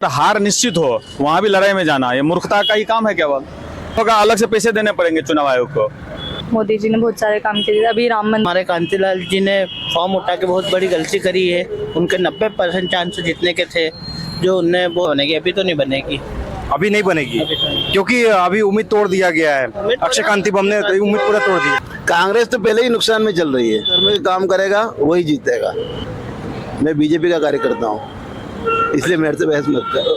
हार निश्चित हो वहां भी लड़ाई में जाना ये मूर्खता का ही काम है केवल। होगा अलग से पैसे देने पड़ेंगे चुनाव आयोग को। मोदी जी ने बहुत सारे काम किए। अभी राम मंदिर, हमारे कांतिलाल जी ने फॉर्म उठा के बहुत बड़ी गलती करी है। उनके 90% चांस जीतने के थे, जो उनने वो बनेगी, अभी तो नहीं बनेगी। अभी नहीं बनेगी क्योंकि अभी उम्मीद तोड़ दिया गया है। अक्षय कांति बम ने तो उम्मीद पूरा तोड़ दी। कांग्रेस तो पहले ही नुकसान में चल रही है। में काम करेगा वही जीतेगा। मैं बीजेपी का कार्यकर्ता हूँ, इसलिए मेरे से बहस मत करो।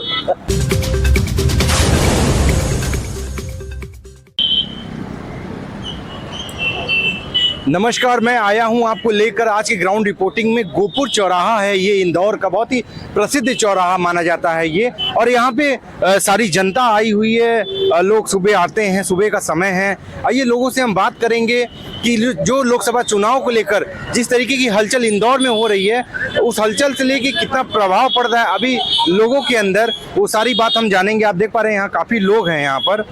नमस्कार, मैं आया हूं आपको लेकर आज की ग्राउंड रिपोर्टिंग में। गोपुर चौराहा है ये, इंदौर का बहुत ही प्रसिद्ध चौराहा माना जाता है ये। और यहाँ पे सारी जनता आई हुई है। लोग सुबह आते हैं, सुबह का समय है। आइए लोगों से हम बात करेंगे कि जो लोकसभा चुनाव को लेकर जिस तरीके की हलचल इंदौर में हो रही है, उस हलचल से लेकर कितना प्रभाव पड़ रहा है अभी लोगों के अंदर, वो सारी बात हम जानेंगे। आप देख पा रहे हैं यहाँ काफ़ी लोग हैं, यहाँ पर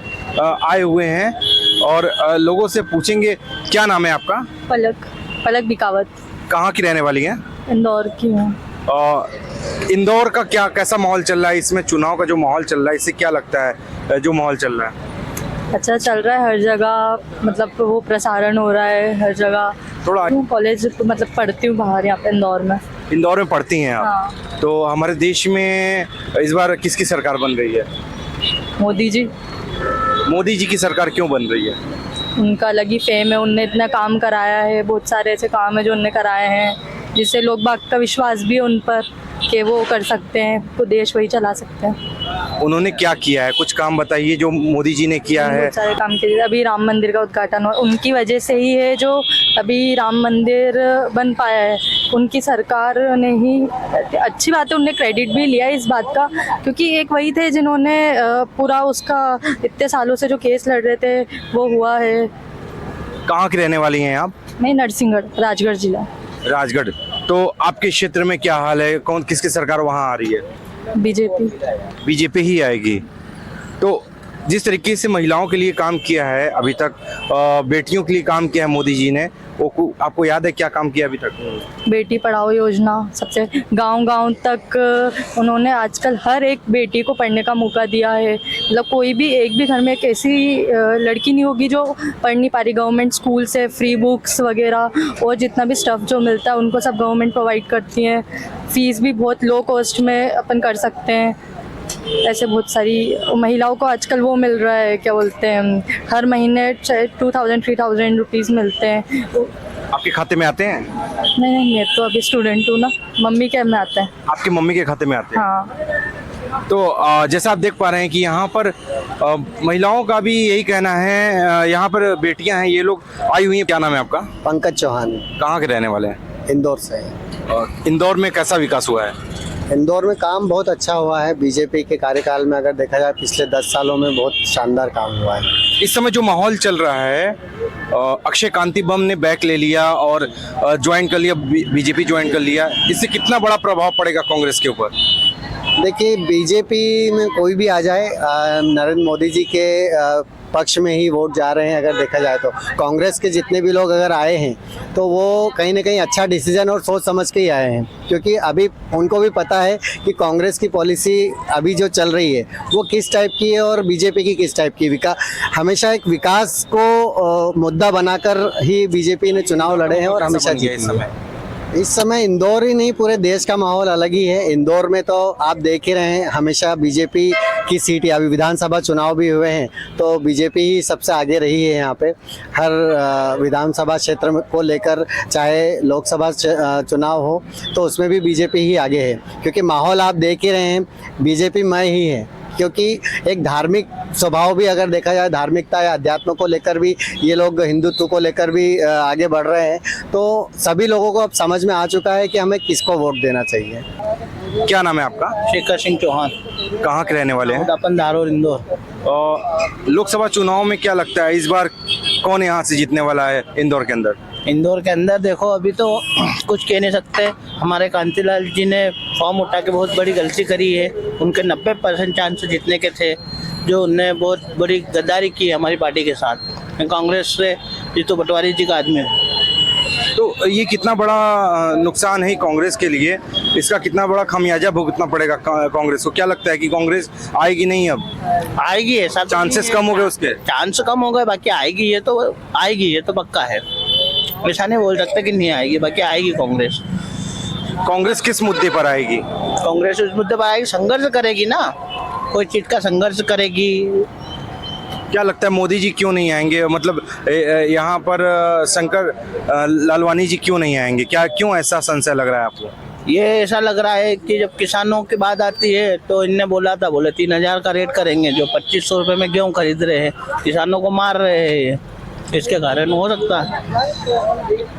आए हुए हैं और लोगों से पूछेंगे। क्या नाम है आपका? पलक बिकावत। कहाँ की रहने वाली हैं? इंदौर की हूँ। इंदौर का कैसा माहौल चल रहा है? इसमें चुनाव का जो माहौल चल रहा है, इससे क्या लगता है जो माहौल चल रहा है? अच्छा चल रहा है हर जगह, मतलब वो प्रसारण हो रहा है हर जगह। थोड़ा कॉलेज मतलब पढ़ती हूँ बाहर यहाँ पे इंदौर में। इंदौर में पढ़ती हैं आप? हाँ। तो हमारे देश में इस बार किसकी सरकार बन रही है? मोदी जी। मोदी जी की सरकार क्यों बन रही है? उनका अलग ही फेम है, उनने इतना काम कराया है। बहुत सारे ऐसे काम है जो उनने कराए हैं, जिससे लोग बाग का विश्वास भी है उन पर कि वो कर सकते हैं, तो देश वही चला सकते हैं। उन्होंने क्या किया है? कुछ काम बताइए जो मोदी जी ने किया है। बहुत सारे काम किए। अभी राम मंदिर का उद्घाटन हुआ, उनकी वजह से ही है जो अभी राम मंदिर बन पाया है। उनकी सरकार ने ही, अच्छी बात है, उनने क्रेडिट भी लिया इस बात का, क्योंकि एक वही थे जिन्होंने पूरा उसका इतने सालों से जो केस लड़ रहे थे वो हुआ है। कहाँ की रहने वाली हैं आप? मैं नरसिंहगढ़, राजगढ़ जिला। राजगढ़। तो आपके क्षेत्र में क्या हाल है? कौन किसकी सरकार वहाँ आ रही है? बीजेपी। बीजेपी ही आएगी। तो जिस तरीके से महिलाओं के लिए काम किया है अभी तक, बेटियों के लिए काम किया है मोदी जी ने, वो आपको याद है क्या काम किया अभी तक? बेटी पढ़ाओ योजना, सबसे गांव-गांव तक उन्होंने आजकल हर एक बेटी को पढ़ने का मौका दिया है। मतलब कोई भी एक भी घर में एक ऐसी लड़की नहीं होगी जो पढ़ नहीं पा रही। गवर्नमेंट स्कूल से फ्री बुक्स वगैरह और जितना भी स्टफ़ जो मिलता है उनको सब गवर्नमेंट प्रोवाइड करती हैं। फ़ीस भी बहुत लो कॉस्ट में अपन कर सकते हैं। ऐसे बहुत सारी महिलाओं को आजकल वो मिल रहा है, क्या बोलते हैं, हर महीने 2000-3000 रुपीज़ मिलते हैं। आपके खाते में आते हैं? नहीं, मैं तो अभी स्टूडेंट हूँ ना, मम्मी के में आते हैं। आपकी मम्मी के खाते में आते हैं? हाँ। तो जैसा आप देख पा रहे हैं कि यहाँ पर महिलाओं का भी यही कहना है। यहाँ पर बेटियाँ हैं, ये लोग आई हुई हैं। क्या नाम है आपका? पंकज चौहान, कहाँ के रहने वाले हैं? इंदौर से। इंदौर में कैसा विकास हुआ है? इंदौर में काम बहुत अच्छा हुआ है। बीजेपी के कार्यकाल में अगर देखा जाए पिछले 10 सालों में बहुत शानदार काम हुआ है। इस समय जो माहौल चल रहा है, अक्षय कांति बम ने बैक ले लिया और ज्वाइन कर लिया, बीजेपी ज्वाइन कर लिया, इससे कितना बड़ा प्रभाव पड़ेगा कांग्रेस के ऊपर? देखिए, बीजेपी में कोई भी आ जाए, नरेंद्र मोदी जी के पक्ष में ही वोट जा रहे हैं। अगर देखा जाए तो कांग्रेस के जितने भी लोग अगर आए हैं तो वो कहीं ना कहीं अच्छा डिसीजन और सोच समझ के ही आए हैं, क्योंकि अभी उनको भी पता है कि कांग्रेस की पॉलिसी अभी जो चल रही है वो किस टाइप की है और बीजेपी की किस टाइप की। हमेशा एक विकास को मुद्दा बनाकर ही बीजेपी ने चुनाव लड़े हैं और हमेशा जीते हैं। इस समय इंदौर ही नहीं, पूरे देश का माहौल अलग ही है। इंदौर में तो आप देख ही रहे हैं, हमेशा बीजेपी की सीट, अभी विधानसभा चुनाव भी हुए हैं तो बीजेपी ही सबसे आगे रही है यहाँ पे। हर विधानसभा क्षेत्र को लेकर, चाहे लोकसभा चुनाव हो तो उसमें भी बीजेपी ही आगे है, क्योंकि माहौल आप देख ही रहे हैं, बीजेपी मय ही है। क्योंकि एक धार्मिक स्वभाव भी अगर देखा जाए, धार्मिकता या अध्यात्म को लेकर भी ये लोग, हिंदुत्व को लेकर भी आगे बढ़ रहे हैं। तो सभी लोगों को अब समझ में आ चुका है कि हमें किसको वोट देना चाहिए। क्या नाम है आपका? शेखर सिंह चौहान। कहाँ के रहने वाले हैं? अपन धारोर, इंदौर। लोकसभा चुनाव में क्या लगता है इस बार कौन यहाँ से जीतने वाला है इंदौर के अंदर? इंदौर के अंदर देखो, अभी तो कुछ कह नहीं सकते। हमारे कांतिलाल जी ने फॉर्म उठा के बहुत बड़ी गलती करी है। उनके 90% चांस जीतने के थे, जो उनने बहुत बड़ी गद्दारी की है हमारी पार्टी के साथ। कांग्रेस से जीतू पटवारी जी का आदमी है। तो ये कितना बड़ा नुकसान है कांग्रेस के लिए इसका कितना बड़ा खमियाजा भुगतना पड़ेगा कांग्रेस को? क्या लगता है कि कांग्रेस आएगी नहीं अब? आएगी, ऐसा चांसेस कम हो गए उसके? चांस कम हो गए, बाकी आएगी, ये तो आएगी, ये तो पक्का है। ऐसा नहीं बोल सकते कि नहीं आएगी, बाकी आएगी कांग्रेस। कांग्रेस किस मुद्दे पर आएगी? कांग्रेस उस मुद्दे पर आएगी, संघर्ष करेगी ना, कोई चीज का संघर्ष करेगी। क्या लगता है मोदी जी क्यों नहीं आएंगे? मतलब यहाँ पर शंकर लालवानी जी क्यों नहीं आएंगे? क्या क्यों ऐसा संशय लग रहा है आपको? ये ऐसा लग रहा है कि जब किसानों की बात आती है तो इनने बोला था, बोले 3000 का रेट करेंगे, जो 2500 रुपये में गेहूँ खरीद रहे हैं, किसानों को मार रहे हैं, इसके कारण हो सकता है।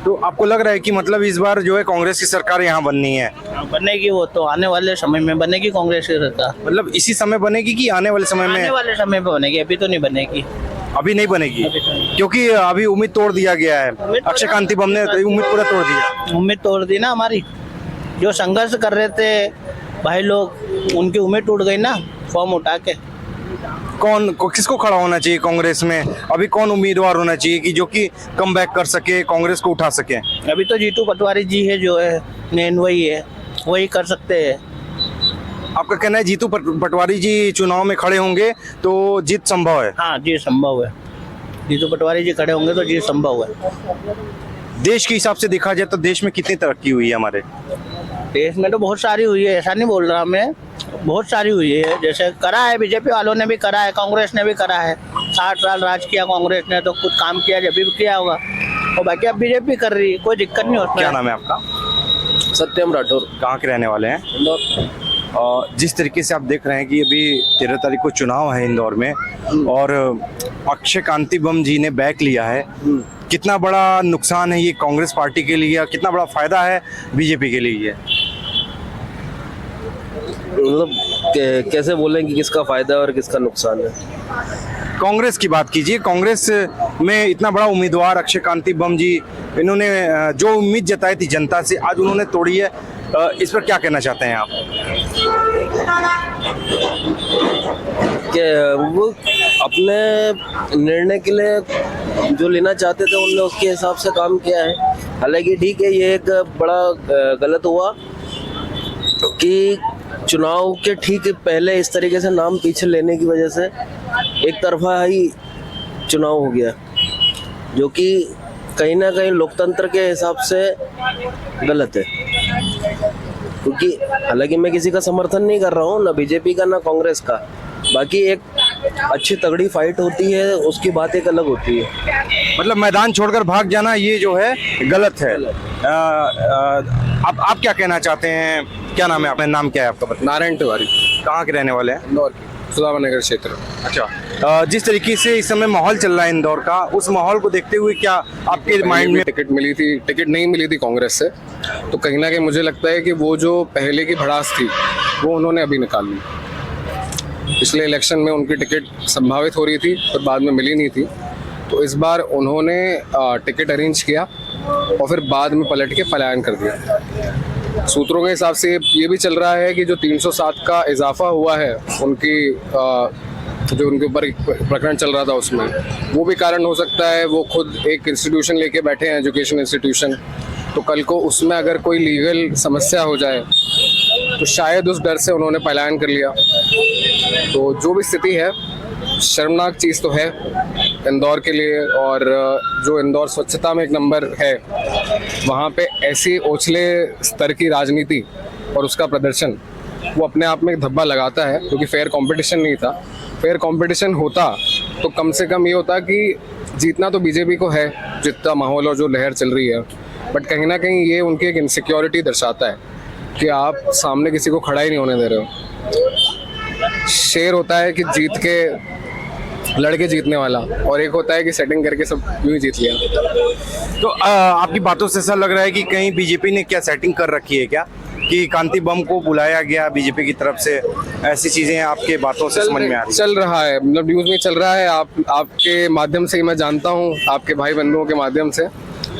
तो आपको लग रहा है कि मतलब इस बार जो है कांग्रेस की सरकार यहाँ बननी है? बनेगी, वो तो आने वाले समय में बनेगी कांग्रेस की सरकार। मतलब इसी समय बनेगी कि आने वाले समय में? आने वाले समय में बनेगी, अभी तो नहीं बनेगी। अभी नहीं बनेगी क्योंकि अभी उम्मीद तोड़ दिया गया है। अक्षय कांति बम ने उम्मीद पूरा तोड़ दिया। उम्मीद तोड़ दी ना हमारी, जो संघर्ष कर रहे थे भाई लोग, उनकी उम्मीद टूट गई ना फॉर्म उठा के। किसको खड़ा होना चाहिए कांग्रेस में? अभी कौन उम्मीदवार होना चाहिए कि जो कि कम बैक कर सके, कांग्रेस को उठा सके? अभी तो जीतू पटवारी जी है, जो है मेन वही है, वही कर सकते हैं। आपका कहना है जीतू पटवारी जी चुनाव में खड़े होंगे तो जीत संभव है? हाँ, जीत संभव है। जीतू पटवारी जी खड़े होंगे तो जीत संभव है। देश के हिसाब से देखा जाए तो देश में कितनी तरक्की हुई है हमारे? देश में तो बहुत सारी हुई है, ऐसा नहीं बोल रहा मैं, बहुत सारी हुई है। जैसे करा है, बीजेपी वालों ने भी करा है, कांग्रेस ने भी करा है। 60 साल राज किया कांग्रेस ने, तो कुछ काम किया जब भी किया होगा, और बाकी अब बीजेपी कर रही है, कोई दिक्कत नहीं होता। क्या नाम है आपका? सत्यम राठौर। कहाँ के रहने वाले हैं? और जिस तरीके से आप देख रहे हैं कि अभी 13 तारीख को चुनाव है इंदौर में और अक्षय कांति बम जी ने बैक लिया है, कितना बड़ा नुकसान है ये कांग्रेस पार्टी के लिए, कितना बड़ा फायदा है बीजेपी के लिए? मतलब कैसे बोलें कि किसका फायदा और किसका नुकसान है? कांग्रेस की बात कीजिए। कांग्रेस में इतना बड़ा उम्मीदवार अक्षय कांति बम जी, इन्होंने जो उम्मीद जताई थी जनता से, आज उन्होंने तोड़ी है। इस पर क्या कहना चाहते हैं आप? कि वो अपने निर्णय के लिए जो लेना चाहते थे उन्होंने उसके हिसाब से काम किया है। हालांकि ठीक है, ये एक बड़ा गलत हुआ कि चुनाव के ठीक पहले इस तरीके से नाम पीछे लेने की वजह से एक तरफा ही चुनाव हो गया, जो कि कहीं ना कहीं लोकतंत्र के हिसाब से गलत है। क्योंकि हालांकि मैं किसी का समर्थन नहीं कर रहा हूँ, ना बीजेपी का ना कांग्रेस का, बाकी एक अच्छी तगड़ी फाइट होती है, उसकी बात एक अलग होती है। मतलब मैदान छोड़कर भाग जाना ये जो है गलत है। आप क्या कहना चाहते हैं? क्या नाम है आपका? नाम क्या है आपका? नारायण तिवारी। कहाँ के रहने वाले हैं? इंदौर की सुदामा नगर क्षेत्र। अच्छा, जिस तरीके से इस समय माहौल चल रहा है इंदौर का, उस माहौल को देखते हुए क्या आपके माइंड में? टिकट नहीं मिली थी कांग्रेस से, तो कहीं ना कहीं मुझे लगता है कि वो जो पहले की भड़ास थी वो उन्होंने अभी निकाल ली। पिछले इलेक्शन में उनकी टिकट संभावित हो रही थी पर बाद में मिली नहीं थी, तो इस बार उन्होंने टिकट अरेंज किया और फिर बाद में पलट के पलायन कर दिया। सूत्रों के हिसाब से ये भी चल रहा है कि जो 307 का इजाफा हुआ है उनकी जो उनके ऊपर एक प्रकरण चल रहा था उसमें, वो भी कारण हो सकता है। वो खुद एक इंस्टीट्यूशन लेके बैठे हैं, एजुकेशन इंस्टीट्यूशन, तो कल को उसमें अगर कोई लीगल समस्या हो जाए तो शायद उस डर से उन्होंने पलायन कर लिया। तो जो भी स्थिति है, शर्मनाक चीज़ तो है इंदौर के लिए, और जो इंदौर स्वच्छता में एक नंबर है, वहाँ पे ऐसी ओछले स्तर की राजनीति और उसका प्रदर्शन वो अपने आप में एक धब्बा लगाता है, क्योंकि फेयर कंपटीशन नहीं था। फेयर कंपटीशन होता तो कम से कम ये होता कि जीतना तो बीजेपी को है, जितना माहौल और जो लहर चल रही है, बट कहीं ना कहीं ये उनकी एक इनसिक्योरिटी दर्शाता है कि आप सामने किसी को खड़ा ही नहीं होने दे रहे हो। शेर होता है कि जीत के लड़के जीतने वाला, और एक होता है कि सेटिंग करके सब यूं ही जीत लिया। तो आपकी बातों से ऐसा लग रहा है कि कहीं बीजेपी ने क्या सेटिंग कर रखी है क्या, कि कांति बम को बुलाया गया बीजेपी की तरफ से? ऐसी चीजें आपके बातों से समझ में आ रही? चल रहा है, मतलब न्यूज़ में चल रहा है। आपके माध्यम से मैं जानता हूँ, आपके भाई बंधुओं के माध्यम से,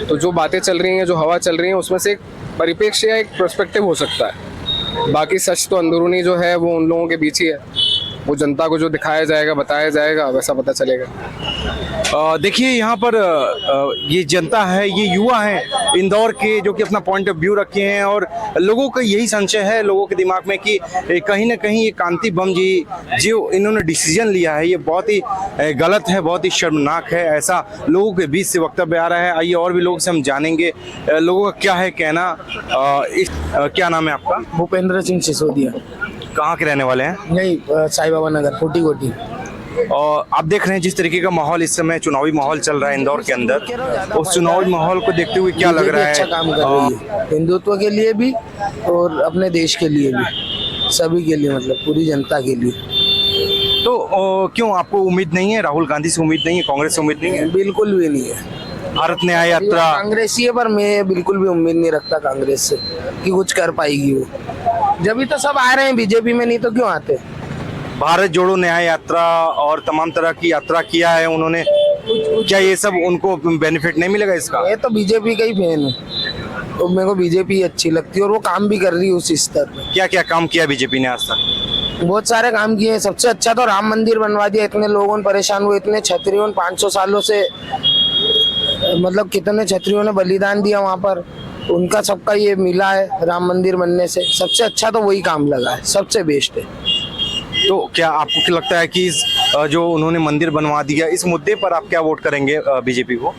तो जो बातें चल रही हैं, जो हवा चल रही है, उसमें से एक परिप्रेक्ष्य या एक पर्सपेक्टिव हो सकता है। बाकी सच तो अंदरूनी जो है वो उन लोगों के बीच ही है। वो जनता को जो दिखाया जाएगा, बताया जाएगा, वैसा पता चलेगा। देखिए यहाँ पर ये जनता है, ये युवा हैं इंदौर के, जो कि अपना पॉइंट ऑफ व्यू रखे हैं और लोगों का यही संशय है लोगों के दिमाग में कि कहीं ना कहीं ये कांति बम जी जो इन्होंने डिसीजन लिया है ये बहुत ही गलत है, बहुत ही शर्मनाक है, ऐसा लोगों के बीच से वक्तव्य आ रहा है। आइए और भी लोगों से हम जानेंगे लोगों का क्या है कहना। क्या नाम है आपका? भूपेंद्र सिंह सिसोदिया। कहाँ के रहने वाले हैं? यही साई बाबा नगर, कोटी कोटी। और आप देख रहे हैं जिस तरीके का माहौल इस समय चुनावी माहौल चल रहा है इंदौर के अंदर, उस चुनावी माहौल को देखते हुए क्या लग रहा है? अच्छा काम कर रही है हिंदुत्व के लिए भी और अपने देश के लिए भी, सभी के लिए, मतलब पूरी जनता के लिए। तो क्यों आपको उम्मीद नहीं है? राहुल गांधी से उम्मीद नहीं है? कांग्रेस से उम्मीद नहीं है? बिल्कुल भी नहीं है। भारत न्याय यात्रा कांग्रेसी है, पर मैं बिल्कुल भी उम्मीद नहीं रखता कांग्रेस से कि कुछ कर पाएगी वो। जब भी तो सब आ रहे हैं बीजेपी में, नहीं तो क्यों आते? भारत जोड़ो न्याय यात्रा और तमाम तरह की यात्रा किया है उन्होंने, क्या ये सब उनको बेनिफिट नहीं मिलेगा इसका? मैं तो बीजेपी का ही फैन हूँ, तो मेरे को बीजेपी अच्छी लगती है और वो काम भी कर रही है उस स्तर पे। क्या क्या काम किया बीजेपी ने आज तक? बहुत सारे काम किए हैं। सबसे अच्छा तो राम मंदिर बनवा दिया। इतने लोगों ने परेशान हुए, इतने क्षत्रियों 500 सालों से, मतलब कितने क्षत्रियों ने बलिदान दिया वहाँ पर, उनका सबका ये मिला है राम मंदिर बनने से। सबसे अच्छा तो वही काम लगा है, सबसे बेस्ट है। तो क्या आपको क्या लगता है कि इस जो उन्होंने मंदिर बनवा दिया इस मुद्दे पर आप क्या वोट करेंगे बीजेपी को?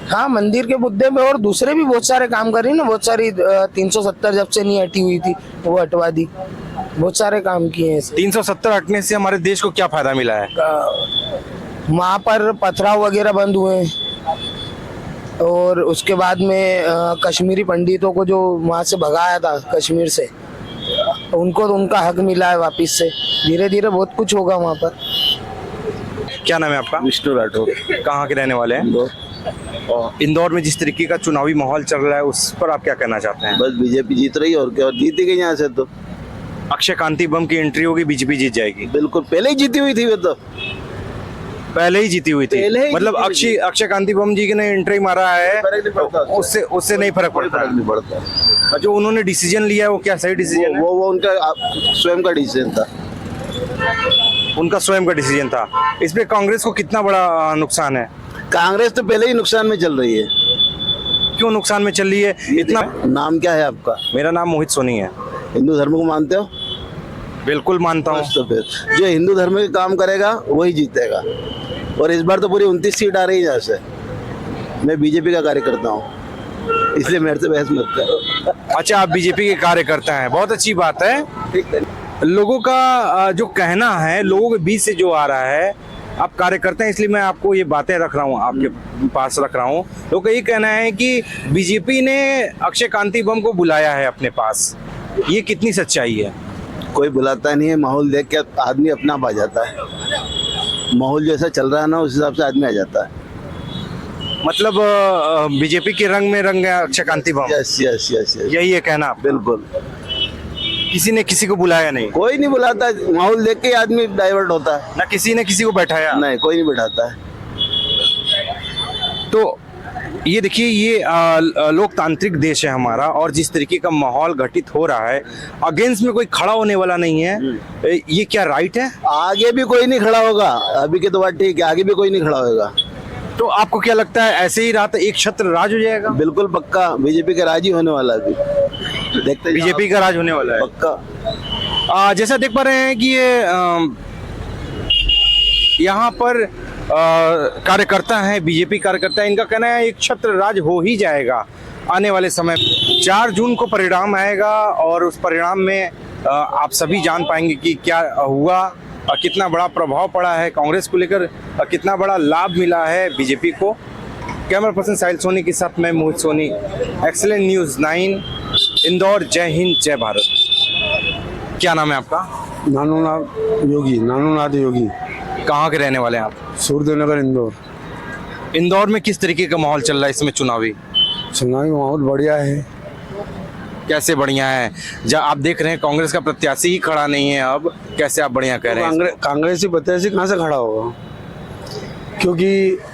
हाँ, मंदिर के मुद्दे में, और दूसरे भी बहुत सारे काम कर रही ना, बहुत सारी 370 जब से नहीं हटी हुई थी वो हटवा दी, बहुत सारे काम किए हैं। 370 हटने से हमारे देश को क्या फायदा मिला है? वहाँ पर पथराव वगैरह बंद हुए हैं, और उसके बाद में कश्मीरी पंडितों को जो वहाँ से भगाया था कश्मीर से, उनको तो उनका हक मिला है वापिस से। धीरे धीरे बहुत कुछ होगा वहाँ पर। क्या नाम है आपका? विष्णु राठौर। कहाँ के रहने वाले हैं? इंदौर में जिस तरीके का चुनावी माहौल चल रहा है उस पर आप क्या कहना चाहते हैं? बस बीजेपी जीत रही है और क्या, और जीती गई यहाँ से। तो अक्षय कांति बम की एंट्री होगी, बीजेपी जीत जाएगी? बिल्कुल, पहले ही जीती हुई थी वो तो, पहले ही जीती हुई थी। पहले ही मतलब जीती हुई अक्षय कांति बम जी ने एंट्री मारा है, फर्क नहीं पड़ता उससे नहीं फर्क पड़ता। नहीं पड़ता। जो उन्होंने डिसीजन लिया है वो क्या सही डिसीजन है? वो उनका स्वयं का डिसीजन था। उनका स्वयं का डिसीजन था। इस पे कांग्रेस को कितना बड़ा नुकसान है? कांग्रेस तो पहले ही नुकसान में चल रही है। क्यों नुकसान में चल रही है इतना? नाम क्या है आपका? मेरा नाम मोहित सोनी है। हिंदू धर्म को मानते हो? बिल्कुल मानता हूँ। तो फिर जो हिंदू धर्म के काम करेगा वही जीतेगा। और इस बार तो पूरी 29 सीट आ रही है यहाँ से। मैं बीजेपी का कार्यकर्ता हूँ, इसलिए मेरे से बहस मत करो। अच्छा, आप बीजेपी के कार्यकर्ता हैं, बहुत अच्छी बात है। लोगों का जो कहना है, लोगों के बीच से जो आ रहा है, आप कार्यकर्ता हैं इसलिए मैं आपको ये बातें रख रहा हूँ, आपके पास रख रहा हूँ। लोगों का ये कहना है कि बीजेपी ने अक्षय कांति बम को बुलाया है अपने पास, ये कितनी सच्चाई है? कोई बुलाता नहीं है, माहौल देख के आदमी अपना आप आ जाता है। माहौल जैसा चल रहा है ना, उस हिसाब से आदमी आ जाता है। मतलब बीजेपी के रंग में रंग है अक्षय कांति बम? यस यस यस यस, यही है कहना? बिल्कुल। किसी ने किसी को बुलाया नहीं? कोई नहीं बुलाता, माहौल देख के आदमी डाइवर्ट होता है। ना किसी ने किसी को बैठाया? नहीं, कोई नहीं बैठाता है। तो ये देखिए, ये लोकतांत्रिक देश है हमारा, और जिस तरीके का माहौल घटित हो रहा है, अगेंस्ट में कोई खड़ा होने वाला नहीं है। ये क्या राइट है? आगे भी कोई नहीं खड़ा होगा। अभी की तो बात ठीक है, आगे भी कोई नहीं खड़ा होगा। तो आपको क्या लगता है ऐसे ही रहा तो एक छत्र राज हो जाएगा? बिल्कुल पक्का, बीजेपी का राज ही होने वाला है। अभी देखते बीजेपी का राज होने वाला है पक्का। जैसा देख पा रहे हैं कि ये यहाँ पर कार्यकर्ता हैं, बीजेपी कार्यकर्ता है, इनका कहना है एक छत्र राज हो ही जाएगा आने वाले समय। 4 जून को परिणाम आएगा और उस परिणाम में आप सभी जान पाएंगे कि क्या हुआ, कितना बड़ा प्रभाव पड़ा है कांग्रेस को लेकर, कितना बड़ा लाभ मिला है बीजेपी को। कैमरा पर्सन साहिल सोनी के साथ मैं मोहित सोनी, एक्सीलेंट न्यूज़ 9 इंदौर। जय हिंद, जय भारत। क्या नाम है आपका? नानूनाथ योगी। नानूनाथ योगी। कहाँ के रहने वाले हैं आप? सूर्यनगर, इंदौर। इंदौर में किस तरीके का माहौल चल रहा है इसमें चुनावी? चुनावी माहौल बढ़िया है। कैसे बढ़िया है? जब आप देख रहे हैं कांग्रेस का प्रत्याशी ही खड़ा नहीं है, अब कैसे आप बढ़िया कह रहे हैं? कांग्रेसी प्रत्याशी कहाँ से खड़ा होगा, क्योंकि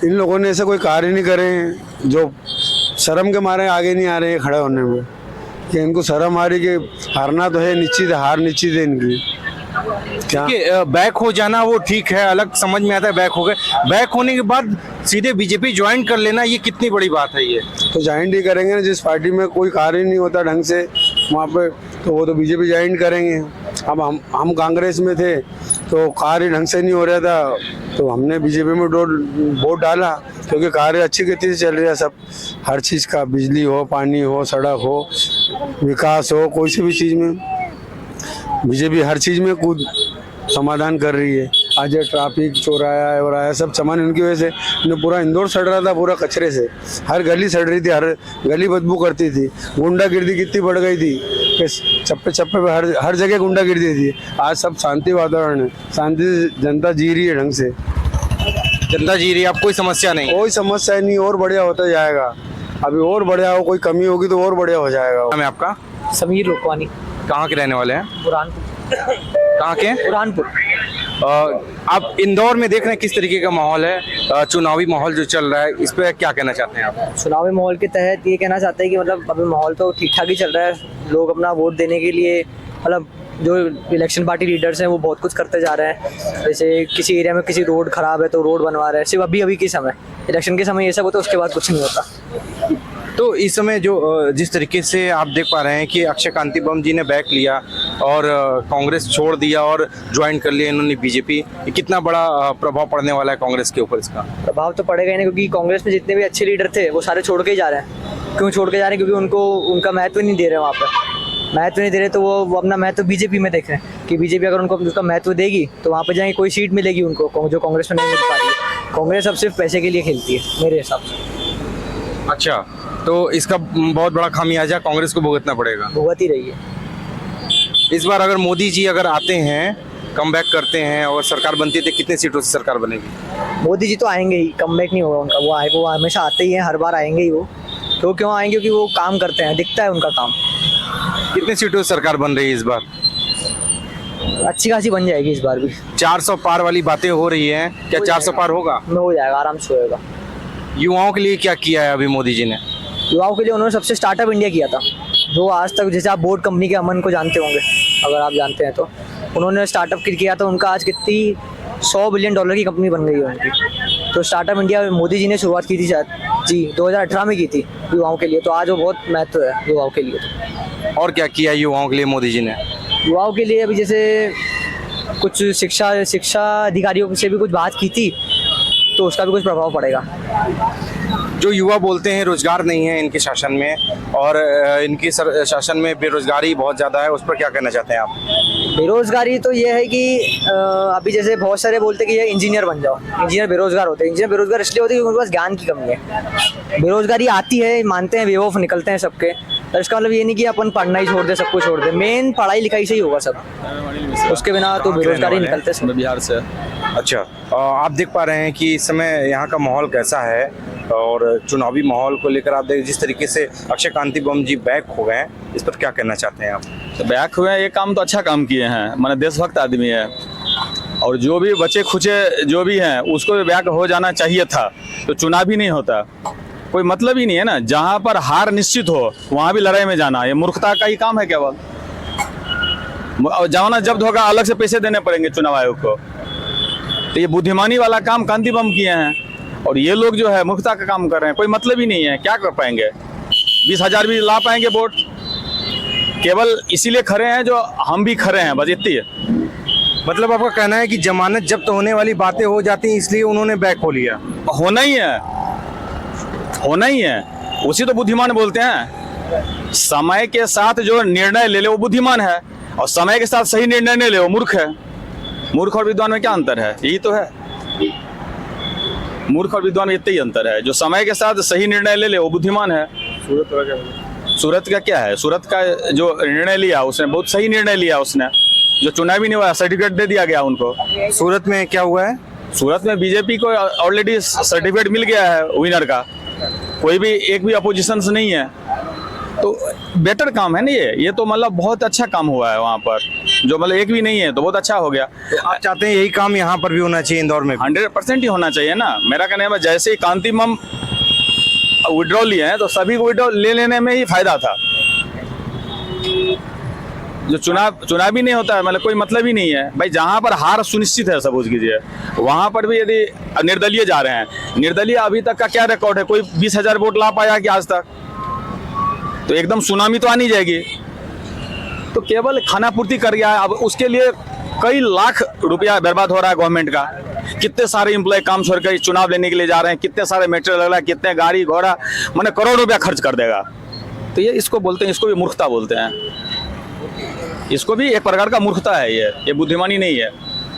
इन लोगों ने ऐसा कोई कार्य नहीं करे हैं, जो शर्म के मारे आगे नहीं आ रहे हैं खड़े होने में, कि इनको शर्म आ रही कि हारना तो है निश्चित है, हार निश्चित है इनकी। क्या कि बैक हो जाना वो ठीक है, अलग समझ में आता है, बैक हो गए, बैक होने के बाद सीधे बीजेपी ज्वाइन कर लेना ये कितनी बड़ी बात है ये? तो ज्वाइन ही करेंगे ना, जिस पार्टी में कोई कार्य नहीं होता ढंग से वहाँ पे, तो वो तो बीजेपी ज्वाइन करेंगे। अब हम कांग्रेस में थे तो कार्य ढंग से नहीं हो रहा था, तो हमने बीजेपी में वोट डाला, क्योंकि कार्य अच्छी गति से चल रहा है सब, हर चीज़ का, बिजली हो, पानी हो, सड़क हो, विकास हो, कोई सी भी चीज़ में बीजेपी हर चीज़ में कूद समाधान कर रही है। आज ये ट्रैफिक चौराया और आया सब सामान उनकी वजह से, इन्हें पूरा इंदौर सड़ रहा था पूरा कचरे से, हर गली सड़ रही थी, हर गली बदबू करती थी, गुंडागिर्दी कितनी बढ़ गई थी कि चप्पे चप्पे पे हर जगह गुंडागिर्दी थी। आज सब शांति वातावरण है, शांति से जनता जी रही है ढंग से, जनता जी रही है, अब कोई समस्या नहीं? कोई समस्या नहीं, और बढ़िया होता जाएगा, अभी और बढ़िया हो, कोई कमी होगी तो और बढ़िया हो जाएगा। नाम है आपका? समीर लोकवानी, कहाँ के रहने वाले हैं? बुरहानपुर। कहाँ के? बुरहानपुर। आप इंदौर में देख रहे हैं किस तरीके का माहौल है, चुनावी माहौल जो चल रहा है, इस पे क्या कहना चाहते हैं आप? चुनावी माहौल के तहत ये कहना चाहते हैं कि मतलब अभी माहौल तो ठीक ठाक ही चल रहा है, लोग अपना वोट देने के लिए मतलब जो इलेक्शन पार्टी लीडर्स हैं वो बहुत कुछ करते जा रहे हैं। जैसे किसी एरिया में किसी रोड खराब है तो रोड बनवा रहे हैं, सिर्फ अभी के समय, इलेक्शन के समय ये सब होता है, उसके बाद कुछ नहीं होता। तो इस समय जो जिस तरीके से आप देख पा रहे हैं कि अक्षय कांति बम जी ने बैक लिया और कांग्रेस छोड़ दिया और ज्वाइन कर लिया इन्होंने बीजेपी, ये कितना बड़ा प्रभाव पड़ने वाला है कांग्रेस के ऊपर इसका? प्रभाव तो पड़ेगा ही नहीं, क्योंकि कांग्रेस में जितने भी अच्छे लीडर थे वो सारे छोड़ के ही जा रहे हैं। क्यों छोड़ के जा रहे हैं? क्योंकि उनको उनका महत्व नहीं दे रहे वहाँ पर, महत्व नहीं दे रहे, तो वो अपना महत्व बीजेपी में देख रहे हैं कि बीजेपी अगर उनको उसका महत्व देगी तो वहाँ पर जाएंगे, कोई सीट मिलेगी उनको जो कांग्रेस में नहीं मिल पा रही है। कांग्रेस अब सिर्फ पैसे के लिए खेलती है मेरे हिसाब से। अच्छा, तो इसका बहुत बड़ा खामियाजा कांग्रेस को भुगतना पड़ेगा? भुगत ही रही है। इस बार अगर मोदी जी अगर आते हैं, कम बैक करते हैं और सरकार बनती है तो कितने सीटों से सरकार बनेगी? मोदी जी तो आएंगे ही, कम बैक नहीं होगा उनका, वो हमेशा आते ही हैं, हर बार आएंगे ही वो। तो क्यों आएंगे? क्योंकि वो काम करते हैं, दिखता है उनका काम। कितने सीटों से सरकार बन रही है इस बार? अच्छी खासी बन जाएगी इस बार भी। 400 पार वाली बातें हो रही हैं, क्या 400 पार होगा? हो जाएगा, आराम से होएगा। युवाओं के लिए क्या किया है अभी मोदी जी ने? युवाओं के लिए उन्होंने सबसे स्टार्टअप इंडिया किया था, जो आज तक, जैसे आप बोट कंपनी के अमन को जानते होंगे, अगर आप जानते हैं तो, उन्होंने स्टार्टअप किया था, उनका आज कितनी $100 बिलियन की कंपनी बन गई है उनकी। तो स्टार्टअप इंडिया मोदी जी ने शुरुआत की थी शायद जी 2018 में की थी युवाओं के लिए, तो आज वो बहुत महत्व है युवाओं के लिए। और क्या किया युवाओं के लिए मोदी जी ने? युवाओं के लिए अभी जैसे कुछ शिक्षा अधिकारियों से भी कुछ बात की थी, तो उसका भी कुछ प्रभाव पड़ेगा। जो युवा बोलते हैं रोजगार नहीं है इनके शासन में और इनके शासन में बेरोजगारी बहुत ज़्यादा है, उस पर क्या कहना चाहते हैं आप? बेरोजगारी तो ये है कि अभी जैसे बहुत सारे बोलते हैं कि ये इंजीनियर बन जाओ, इंजीनियर बेरोजगार होते हैं। इंजीनियर बेरोजगार इसलिए होते हैं क्योंकि उनके पास ज्ञान की कमी है। बेरोजगारी आती है, मानते हैं, बेवकूफ़ निकलते हैं सबके, तो इसका मतलब ये नहीं कि अपन पढ़ना ही छोड़ दे, सब कुछ छोड़ दे। मेन पढ़ाई लिखाई से ही होगा सब, उसके बिना तो बेरोजगारी निकलते सब। बिहार से। अच्छा, आप देख पा रहे हैं कि इस समय यहाँ का माहौल कैसा है और चुनावी माहौल को लेकर आप देख जिस तरीके से अक्षय कांति बम जी बैक हो गए हैं, इस पर क्या कहना चाहते हैं आप? तो बैक हुए हैं, ये काम तो अच्छा काम किए हैं, माने देशभक्त आदमी है, और जो भी बचे खुचे जो भी हैं उसको भी बैक हो जाना चाहिए था, तो चुनाव ही नहीं होता, कोई मतलब ही नहीं है ना। जहाँ पर हार निश्चित हो वहाँ भी लड़ाई में जाना, ये मूर्खता का ही काम है केवल। जमाना जब्त होगा, अलग से पैसे देने पड़ेंगे चुनाव आयोग को, तो ये बुद्धिमानी वाला काम कांति बम किए हैं, और ये लोग जो है मूर्खता का काम कर रहे हैं, कोई मतलब ही नहीं है। क्या कर पाएंगे? 20,000 भी ला पाएंगे वोट? केवल इसीलिए खड़े हैं जो हम भी खड़े हैं, बस इतनी है। मतलब आपका कहना है कि जमानत जब्त होने वाली बातें हो जाती हैं इसलिए उन्होंने बैक हो लिया? होना ही है, होना ही है, उसी तो बुद्धिमान बोलते हैं। समय के साथ जो निर्णय ले ले वो बुद्धिमान है, और समय के साथ सही निर्णय नहीं ले वो मूर्ख है। मूर्ख और विद्वान में क्या अंतर है? यही तो है, मूर्ख और विद्वान में इतना ही अंतर है। जो समय के साथ सही निर्णय ले ले वो बुद्धिमान है। सूरत का क्या है? सूरत का जो निर्णय लिया उसने बहुत सही निर्णय लिया, उसने जो चुनाव ही नहीं हुआ सर्टिफिकेट दे दिया गया उनको। सूरत में क्या हुआ है? सूरत में बीजेपी को ऑलरेडी सर्टिफिकेट मिल गया है विनर का, कोई भी एक भी अपोजिशन से नहीं है, तो बेटर काम है ना ये तो मतलब बहुत अच्छा काम हुआ है वहाँ पर, जो मतलब एक भी नहीं है तो बहुत अच्छा हो गया। तो आप चाहते हैं यही काम यहाँ पर भी होना चाहिए इंदौर में? 100% ही होना चाहिए ना। मेरा कहना है जैसे ही कांति बम विड्रॉ लिए हैं तो सभी को विड्रॉ ले लेने में ही फायदा था। जो चुनाव ही नहीं होता है, मतलब कोई मतलब ही नहीं है भाई। जहाँ पर हार सुनिश्चित है, सपोज कीजिए, वहाँ पर भी यदि निर्दलीय जा रहे हैं, निर्दलीय अभी तक का क्या रिकॉर्ड है? कोई 20,000 वोट ला पाया कि आज तक? तो एकदम सुनामी तो आनी जाएगी। तो केवल खाना पूर्ति कर गया है, अब उसके लिए कई लाख रुपया बर्बाद हो रहा है गवर्नमेंट का। कितने सारे एम्प्लॉय काम छोड़ कर चुनाव लेने के लिए जा रहे हैं, कितने सारे मेटेरियल लग रहा है, कितने गाड़ी घोड़ा, मैंने करोड़ रुपया खर्च कर देगा। तो ये इसको बोलते हैं, इसको भी मूर्खता बोलते हैं। इसको भी एक प्रकार का मूर्खता है, ये बुद्धिमानी नहीं है।